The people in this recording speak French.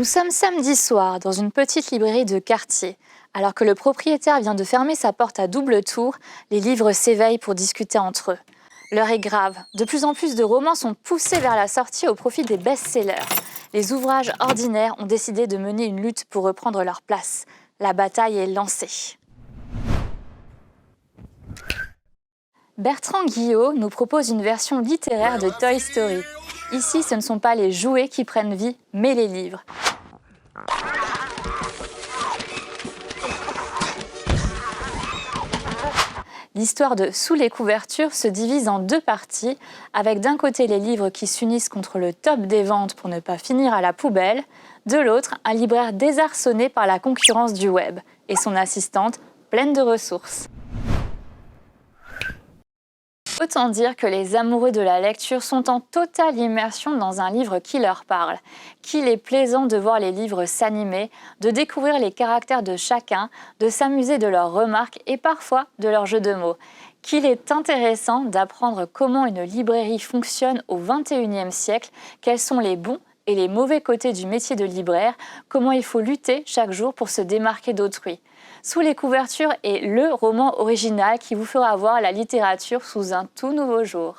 Nous sommes samedi soir dans une petite librairie de quartier. Alors que le propriétaire vient de fermer sa porte à double tour, les livres s'éveillent pour discuter entre eux. L'heure est grave. De plus en plus de romans sont poussés vers la sortie au profit des best-sellers. Les ouvrages ordinaires ont décidé de mener une lutte pour reprendre leur place. La bataille est lancée. Bertrand Guillot nous propose une version littéraire de Toy Story. Ici, ce ne sont pas les jouets qui prennent vie, mais les livres. L'histoire de Sous les couvertures se divise en deux parties, avec d'un côté les livres qui s'unissent contre le top des ventes pour ne pas finir à la poubelle, de l'autre un libraire désarçonné par la concurrence du web et son assistante pleine de ressources. Autant dire que les amoureux de la lecture sont en totale immersion dans un livre qui leur parle. Qu'il est plaisant de voir les livres s'animer, de découvrir les caractères de chacun, de s'amuser de leurs remarques et parfois de leurs jeux de mots. Qu'il est intéressant d'apprendre comment une librairie fonctionne au XXIe siècle, quels sont les bons et les mauvais côtés du métier de libraire, comment il faut lutter chaque jour pour se démarquer d'autrui. Sous les couvertures est le roman original qui vous fera voir la littérature sous un tout nouveau jour.